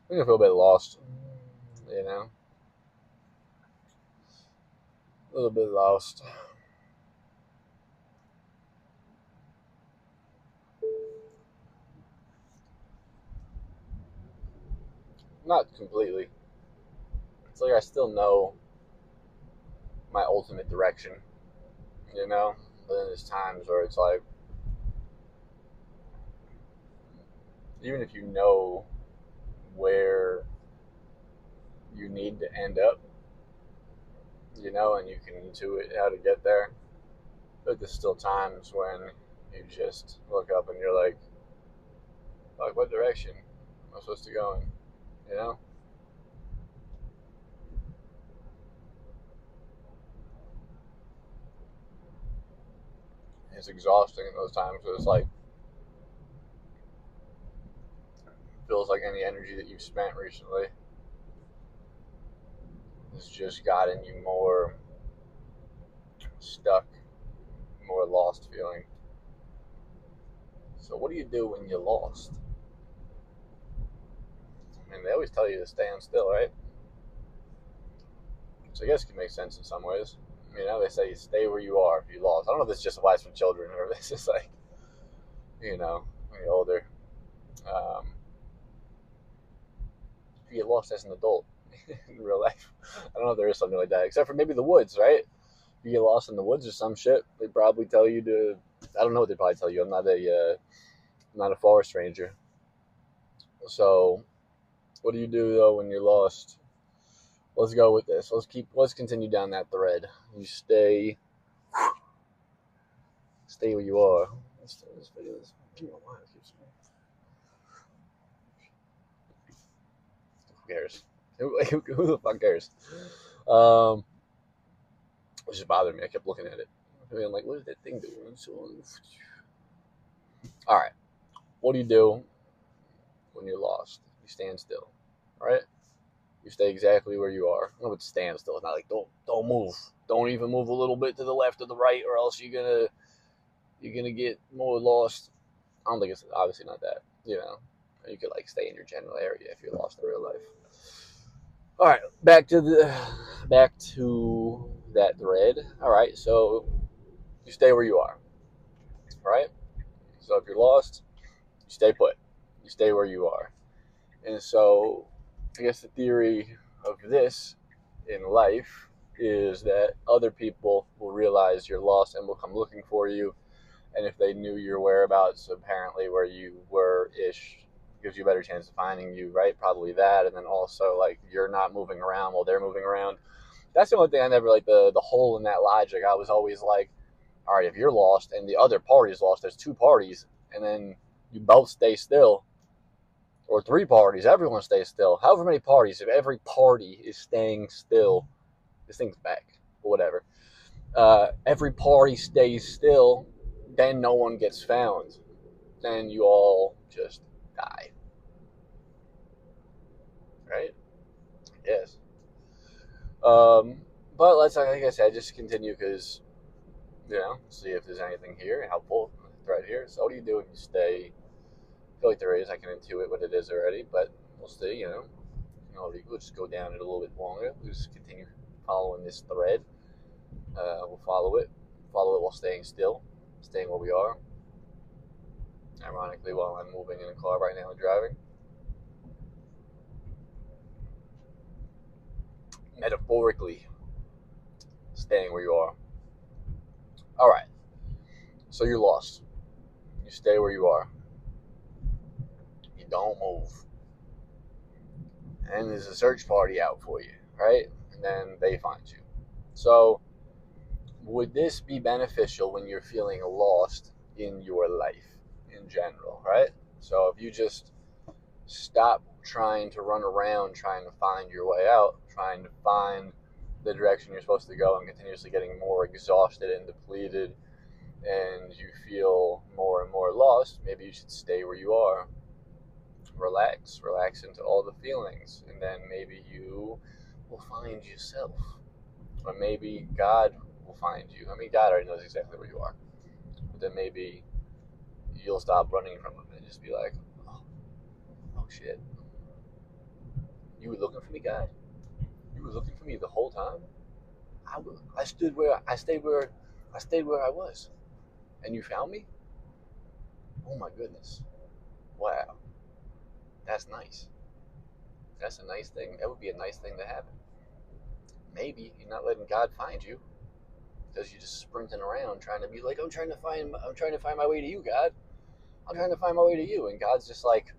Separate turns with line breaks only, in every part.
I feel a bit lost, you know, a little bit lost. Not completely. It's like I still know my ultimate direction, you know. But then there's times where it's like, even if you know where you need to end up, you know, and you can intuit how to get there, but there's still times when you just look up and you're like, what direction am I supposed to go in? You know, it's exhausting in those times. It's like feels like any energy that you've spent recently has just gotten you more stuck, more lost feeling. So what do you do when you're lost? I mean, they always tell you to stand still, right? So I guess it can make sense in some ways. You know, they say stay where you are if you lost. I don't know if this just applies for children or if this is like, you know, when you're older. Um, if you get lost as an adult in real life, I don't know if there is something like that, except for maybe the woods, right? If you get lost in the woods or some shit, they probably tell you to. I don't know what they probably tell you. I'm not a forest ranger. So, what do you do though when you're lost? Let's go with this. Let's continue down that thread. You stay where you are. Let's start this video. Who cares? Who the fuck cares? Um, which just bothered me. I kept looking at it. I'm like, what is that thing doing? So, all right. What do you do when you're lost? You stand still, right? You stay exactly where you are. No, but stand still. It's not like don't move. Don't even move a little bit to the left or the right, or else you're gonna get more lost. I don't think it's obviously not that. You know, you could like stay in your general area if you're lost in real life. All right, back to that thread. All right, so you stay where you are. All right. So if you're lost, you stay put. You stay where you are. And so, I guess the theory of this in life is that other people will realize you're lost and will come looking for you. And if they knew your whereabouts, apparently where you were ish, gives you a better chance of finding you, right? Probably that. And then also, like, you're not moving around while they're moving around. That's the only thing I never like the hole in that logic. I was always like, all right, if you're lost and the other party is lost, there's two parties, and then you both stay still, or three parties, everyone stays still. However many parties, if every party is staying still, this thing's back, but whatever. Every party stays still, then no one gets found. Then you all just die, right? Yes. Um, but let's, like I said, just continue because, see if there's anything here helpful right here. So, what do you do when you stay? I feel like there is. I can intuit what it is already, but we'll see, we'll just go down it a little bit longer. We'll just continue following this thread. We'll follow it while staying still, staying where we are. Ironically, while I'm moving in a car right now and driving, metaphorically, staying where you are. All right, so you're lost. You stay where you are. You don't move, and there's a search party out for you, right? And then they find you. So, would this be beneficial when you're feeling lost in your life in general, right? So, if you just stop trying to run around trying to find your way out, trying to find the direction you're supposed to go, and continuously getting more exhausted and depleted, and you feel more and more lost, maybe you should stay where you are. Relax into all the feelings, and then maybe you will find yourself. Or maybe God will find you. I mean, God already knows exactly where you are. But then maybe you'll stop running from him and just be like, oh shit, You were looking for me, God? You were looking for me the whole time? I stood where I stayed where I was, and you found me. Oh my goodness! Wow, that's nice. That's a nice thing. That would be a nice thing to happen. Maybe you're not letting God find you because you're just sprinting around trying to be like, I'm trying to find my way to you, God. I'm trying to find my way to you, and God's just like,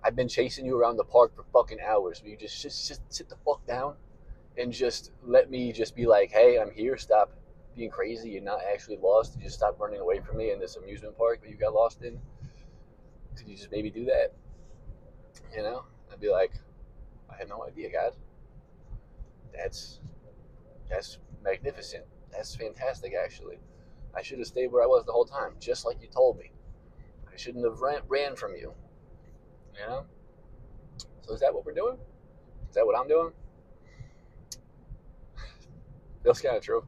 I've been chasing you around the park for fucking hours. Will you just sit the fuck down and just let me just be like, hey, I'm here. Stop being crazy. You're not actually lost. You just stop running away from me in this amusement park that you got lost in. Could you just maybe do that? You know? I'd be like, I had no idea, God. That's that's magnificent. That's fantastic, actually. I should have stayed where I was the whole time, just like you told me. I shouldn't have ran from you. You know? So is that what we're doing? Is that what I'm doing? Feels kind of true.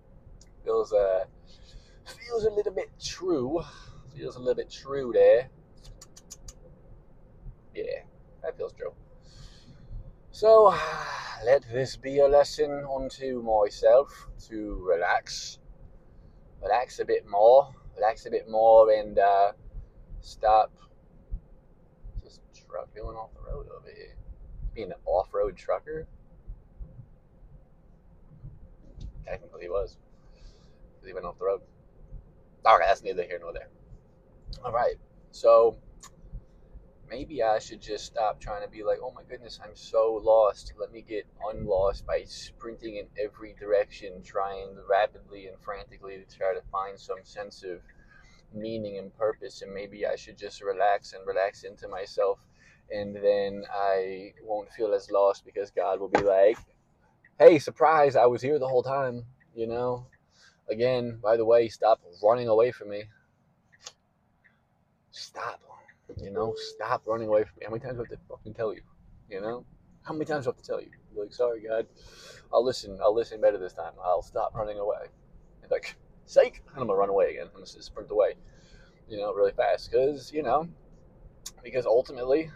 Feels feels a little bit true. Feels a little bit true there. Yeah, that feels true. So let this be a lesson unto myself to relax a bit more, and stop just trucking off the road over here. Being an off-road trucker, technically he was. He went off the road. Okay, that's neither here nor there. All right, so maybe I should just stop trying to be like, oh my goodness, I'm so lost. Let me get unlost by sprinting in every direction, trying rapidly and frantically to try to find some sense of meaning and purpose. And maybe I should just relax into myself. And then I won't feel as lost because God will be like, hey, surprise, I was here the whole time, you know? Again, by the way, stop running away from me. Stop. Stop running away from me. How many times do I have to fucking tell you? You know? How many times do I have to tell you? Be like, sorry, God. I'll listen better this time. I'll stop running away. And like, psych! And I'm gonna run away again. I'm gonna sprint away, really fast. Because ultimately,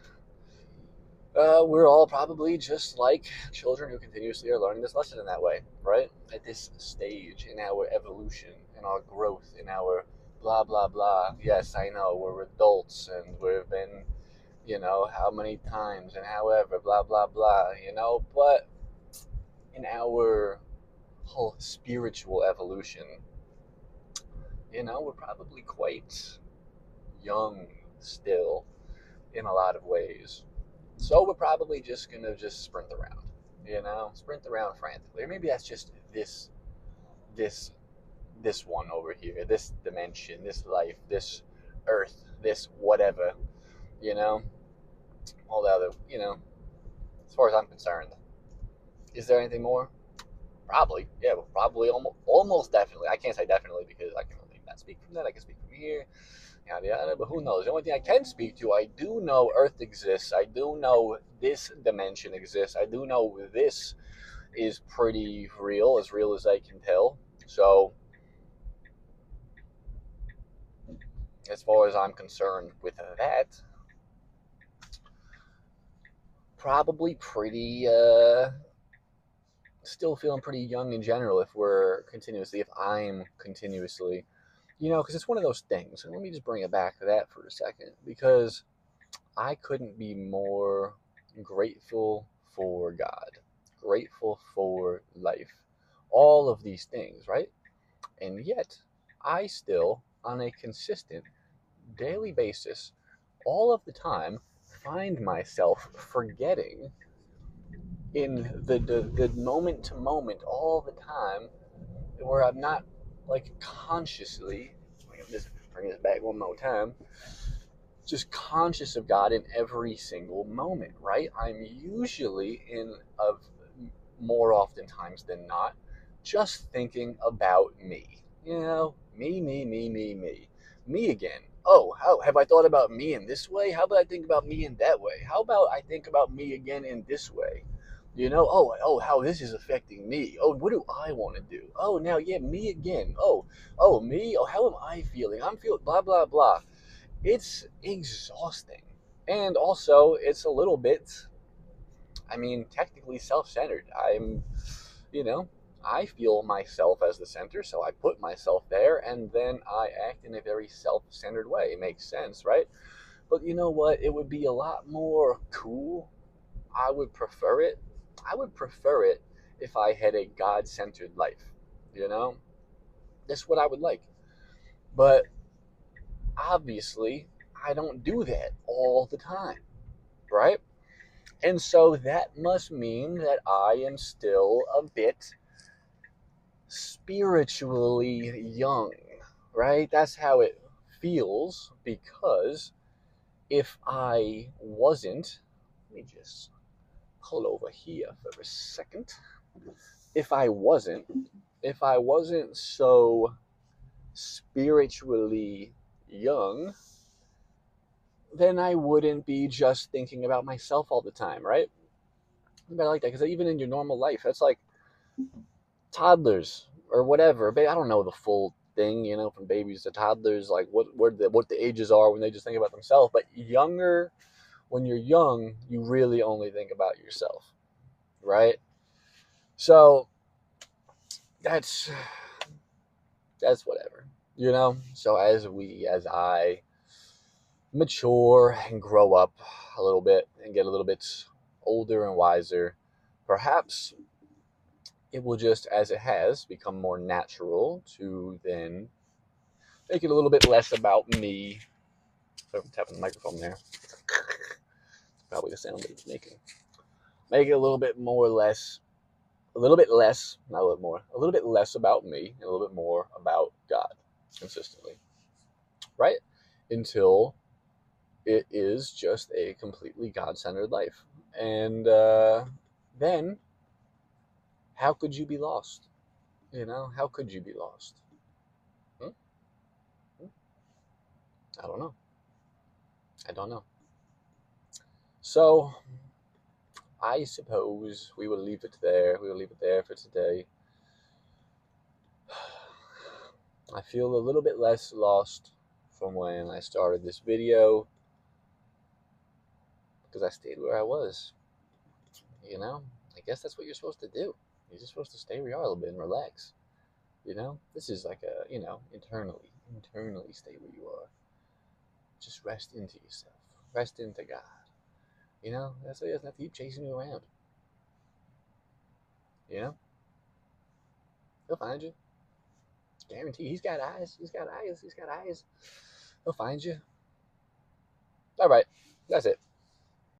we're all probably just like children who continuously are learning this lesson in that way, right? At this stage in our evolution, in our growth, in our blah, blah, blah. Yes, I know, we're adults and we've been, how many times and however, blah, blah, blah, but in our whole spiritual evolution, we're probably quite young still in a lot of ways. So we're probably just gonna just sprint around, sprint around frantically. Or maybe that's just this one over here, this dimension, this life, this earth, this whatever, you know, all the other, as far as I'm concerned. Is there anything more? Probably, yeah, well, probably, almost definitely. I can't say definitely because I can only not speak from that. I can speak from here, yada yada. But who knows? The only thing I can speak to, I do know Earth exists. I do know this dimension exists. I do know this is pretty real as I can tell. So, as far as I'm concerned with that, probably pretty. Still feeling pretty young in general if I'm continuously, because it's one of those things. And let me just bring it back to that for a second, because I couldn't be more grateful for God, grateful for life, all of these things, right? And yet, I still, on a consistent daily basis, all of the time, find myself forgetting in the moment to moment all the time, where I'm not like consciously, just bring this back one more time, just conscious of God in every single moment, right? I'm usually of more often times than not, just thinking about me. Me again. Oh, how have I thought about me in this way? How about I think about me in that way? How about I think about me again in this way? How this is affecting me. Oh, what do I want to do? Oh, now, yeah, me again. Me. Oh, how am I feeling? I'm feeling blah, blah, blah. It's exhausting. And also, it's a little bit, I mean, technically self-centered. You know, I feel myself as the center, so I put myself there, and then I act in a very self-centered way. It makes sense, right? But you know what? It would be a lot more cool. I would prefer it. I would prefer it if I had a God-centered life. You know, that's what I would like. But obviously, I don't do that all the time, right? And so that must mean that I am still a bit spiritually young, right? That's how it feels, because if I wasn't, let me just pull over here for a second. If I wasn't, if I wasn't so spiritually young, then I wouldn't be just thinking about myself all the time, right? I like that, because even in your normal life, that's like toddlers or whatever. I don't know the full thing, from babies to toddlers, like what the ages are when they just think about themselves. But younger, when you're young, you really only think about yourself, right? So that's whatever, So as I mature and grow up a little bit and get a little bit older and wiser, perhaps it will just, as it has, become more natural to then make it a little bit less about me. So I'm tapping the microphone there. Probably the sound that it's making. Make it a little bit less, not a little more, a little bit less about me and a little bit more about God consistently, right? Until it is just a completely God-centered life. And then, how could you be lost? How could you be lost? Hmm? I don't know. I don't know. So, I suppose we will leave it there. We will leave it there for today. I feel a little bit less lost from when I started this video, because I stayed where I was. I guess that's what you're supposed to do. You're just supposed to stay where you are a little bit and relax. This is like internally stay where you are. Just rest into yourself. Rest into God. That's why He doesn't have to keep chasing you around. He'll find you. Guarantee. He's got eyes. He's got eyes. He's got eyes. He'll find you. All right. That's it.